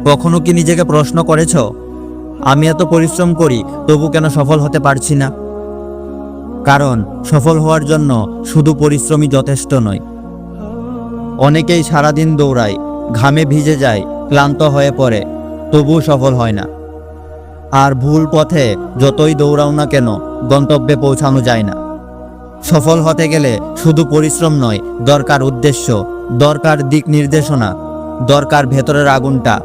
কখনো কি নিজেকে প্রশ্ন করেছো, আমি এত পরিশ্রম করি তবু কেন সফল হতে পারছি না? কারণ সফল হওয়ার জন্য শুধু পরিশ্রমই যথেষ্ট নয়। অনেকেই সারাদিন দৌড়ায়, ঘামে ভিজে যায়, ক্লান্ত হয়ে পড়ে, তবুও সফল হয় না। আর ভুল পথে যতই দৌড়াও না কেন, গন্তব্যে পৌঁছানো যায় না। সফল হতে গেলে শুধু পরিশ্রম নয়, দরকার উদ্দেশ্য, দরকার দিক নির্দেশনা, দরকার ভেতরের আগুনটা,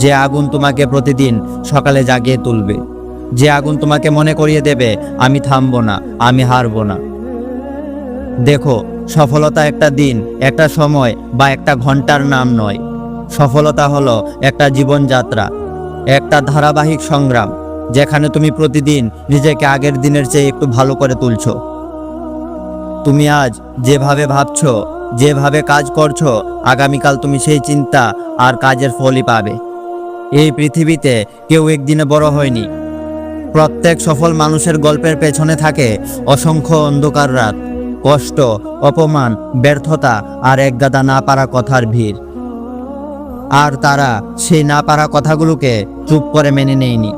যে আগুন তোমাকে প্রতিদিন সকালে জাগিয়ে তুলবে, যে আগুন তোমাকে মনে করিয়ে দেবে আমি থামবো না, আমি হারবো না। দেখো, সফলতা একটা দিন, একটা সময় বা একটা ঘন্টার নাম নয়। সফলতা হলো একটা জীবনযাত্রা, একটা ধারাবাহিক সংগ্রাম, যেখানে তুমি প্রতিদিন নিজেকে আগের দিনের চেয়ে একটু ভালো করে তুলছো। তুমি আজ যেভাবে ভাবছো, যেভাবে কাজ করছো, আগামীকাল তুমি সেই চিন্তা আর কাজের ফলই পাবে। এই পৃথিবীতে কেউ একদিনে বড় হয়নি। প্রত্যেক সফল মানুষের গল্পের পেছনে থাকে অসংখ্য অন্ধকার রাত, কষ্ট, অপমান, ব্যর্থতা আর একগাদা না পারা কথার ভিড়। আর তারা সেই না পারা কথাগুলোকে চুপ করে মেনে নেয়নি,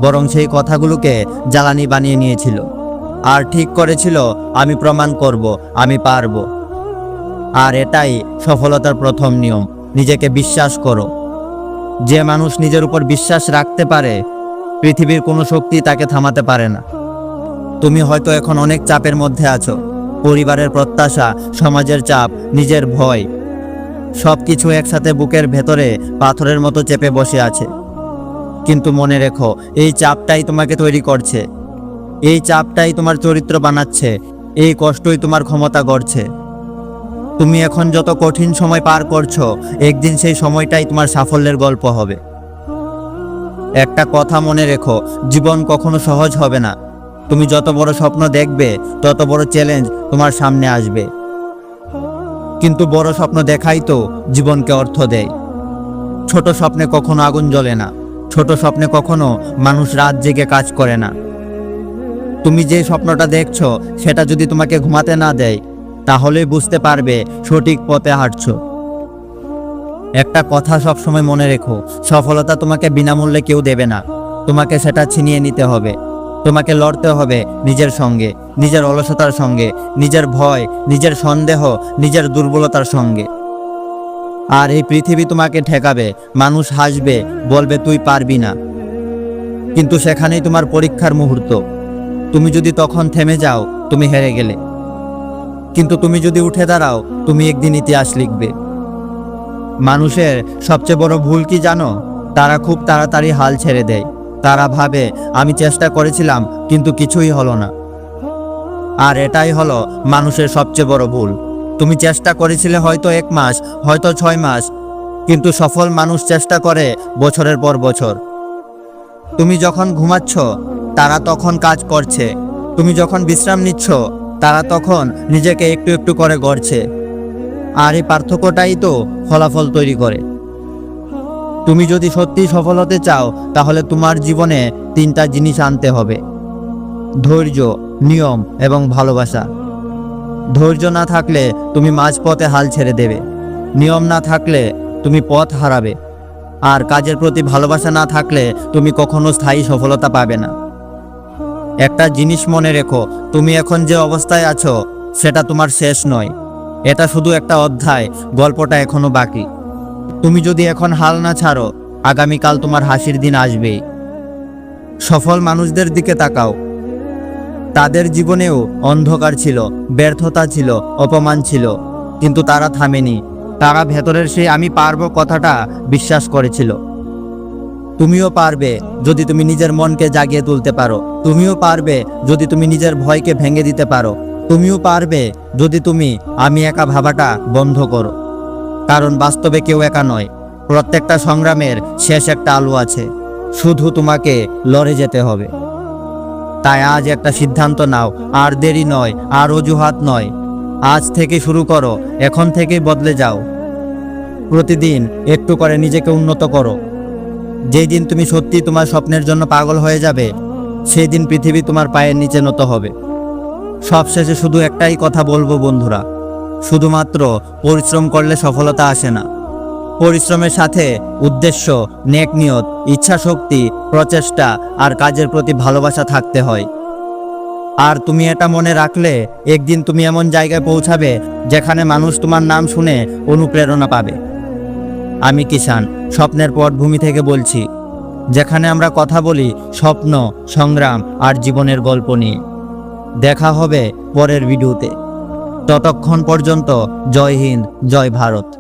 বরং সেই কথাগুলোকে জ্বালানি বানিয়ে নিয়েছিল আর ঠিক করেছিল আমি প্রমাণ করব, আমি পারব। আর এটাই সফলতার প্রথম নিয়ম, নিজেকে বিশ্বাস করো। যে মানুষ নিজের উপর বিশ্বাস রাখতে পারে, পৃথিবীর কোনো শক্তি তাকে থামাতে পারে না। তুমি হয়তো এখন অনেক চাপের মধ্যে আছো, পরিবারের প্রত্যাশা, সমাজের চাপ, নিজের ভয়, সব কিছু একসাথে বুকের ভেতরে পাথরের মতো চেপে বসে আছে। কিন্তু মনে রেখো, এই চাপটাই তোমাকে তৈরি করছে, এই চাপটাই তোমার চরিত্র বানাচ্ছে, এই কষ্টই তোমার ক্ষমতা গড়ছে। তুমি এখন যত কঠিন সময় পার করছো, একদিন সেই সময়টাই তোমার সাফল্যের গল্প হবে। একটা কথা মনে রেখো, জীবন কখনো সহজ হবে না। তুমি যত বড় স্বপ্ন দেখবে, তত বড় চ্যালেঞ্জ তোমার সামনে আসবে। কিন্তু বড় স্বপ্ন দেখাই তো জীবনকে অর্থ দেয়। ছোট স্বপ্নে কখনো আগুন জ্বলে না, ছোট স্বপ্নে কখনো মানুষ রাত জেগে কাজ করে না। তুমি যে স্বপ্নটা দেখছো, সেটা যদি তোমাকে ঘুমাতে না দেয়, তাহলেই বুঝতে পারবে সঠিক পথে হাঁটছো। একটা কথা সবসময় মনে রেখো, সফলতা তোমাকে বিনামূল্যে কেউ দেবে না, তোমাকে সেটা ছিনিয়ে নিতে হবে। তোমাকে লড়তে হবে নিজের সঙ্গে, নিজের অলসতার সঙ্গে, নিজের ভয়, নিজের সন্দেহ, নিজের দুর্বলতার সঙ্গে। আর এই পৃথিবী তোমাকে ঠেকাবে, মানুষ হাসবে, বলবে তুই পারবি না। কিন্তু সেখানেই তোমার পরীক্ষার মুহূর্ত। তুমি যদি তখন থেমে যাও, তুমি হেরে গেলে। কিন্তু তুমি যদি উঠে দাঁড়াও, তুমি একদিন ইতিহাস লিখবে। মানুষের সবচেয়ে বড় ভুল কি জানো? তারা খুব তাড়াতাড়ি হাল ছেড়ে দেয়। তারা ভাবে আমি চেষ্টা করেছিলাম কিন্তু কিছুই হলো না। আর এটাই হলো মানুষের সবচেয়ে বড় ভুল। তুমি চেষ্টা করেছিলে হয়তো 1 মাস, হয়তো 6 মাস, কিন্তু সফল মানুষ চেষ্টা করে বছরের পর বছর। তুমি যখন ঘুমাচ্ছ, তারা তখন কাজ করছে। তুমি যখন বিশ্রাম নিচ্ছ, তারা তখন নিজেকে একটু একটু করে গড়ছে। আর এই পার্থক্যটাই তো ফলাফল তৈরি করে। তুমি যদি সত্যি সফল হতে চাও, তাহলে তোমার জীবনে 3টা জিনিস আনতে হবে: ধৈর্য, নিয়ম এবং ভালোবাসা। ধৈর্য না থাকলে তুমি মাঝপথে হাল ছেড়ে দেবে, নিয়ম না থাকলে তুমি পথ হারাবে, আর কাজের প্রতি ভালোবাসা না থাকলে তুমি কখনো স্থায়ী সফলতা পাবে না। একটা জিনিস মনে রেখো, তুমি এখন যে অবস্থায় আছো, সেটা তোমার শেষ নয়। এটা শুধু একটা অধ্যায়, গল্পটা এখনো বাকি। তুমি যদি এখন হাল না ছাড়ো, আগামীকাল তোমার হাসির দিন আসবেই। সফল মানুষদের দিকে তাকাও, তাদের জীবনেও অন্ধকার ছিল, ব্যর্থতা ছিল, অপমান ছিল, কিন্তু তারা থামেনি। তারা ভেতরের সেই আমি পারবো কথাটা বিশ্বাস করেছিল। তুমিও পারবে যদি তুমি নিজের মনকে জাগিয়ে তুলতে পারো। তুমিও পারবে যদি তুমি নিজের ভয়কে ভেঙে দিতে পারো। তুমিও পারবে যদি তুমি আমি একা ভাবাটা বন্ধ করো। কারণ বাস্তবে কেউ একা নয়, প্রত্যেকটা সংগ্রামের শেষ একটা আলো আছে, শুধু তোমাকে লড়ে যেতে হবে। তাই আজ একটা সিদ্ধান্ত নাও, আর দেরি নয়, আর অজুহাত নয়। আজ থেকে শুরু করো, এখন থেকেই বদলে যাও। প্রতিদিন একটু করে নিজেকে উন্নত করো। যেই দিন তুমি সত্যি তোমার স্বপ্নের জন্য পাগল হয়ে যাবে, সেই দিন পৃথিবী তোমার পায়ের নিচে নত হবে। সবশেষে শুধু একটাই কথা বলবো বন্ধুরা, শুধুমাত্র পরিশ্রম করলে সফলতা আসে না, পরিশ্রমের সাথে উদ্দেশ্য, নেক নিয়ত, ইচ্ছাশক্তি, প্রচেষ্টা আর কাজের প্রতি ভালোবাসা থাকতে হয়। আর তুমি এটা মনে রাখলে একদিন তুমি এমন জায়গায় পৌঁছাবে যেখানে মানুষ তোমার নাম শুনে অনুপ্রেরণা পাবে। আমি কিষান, স্বপ্নের পটভূমি থেকে বলছি, যেখানে আমরা কথা বলি স্বপ্ন, সংগ্রাম আর জীবনের গল্প নিয়ে। দেখা হবে পরের ভিডিওতে। ততক্ষণ পর্যন্ত জয় হিন্দ, জয় ভারত।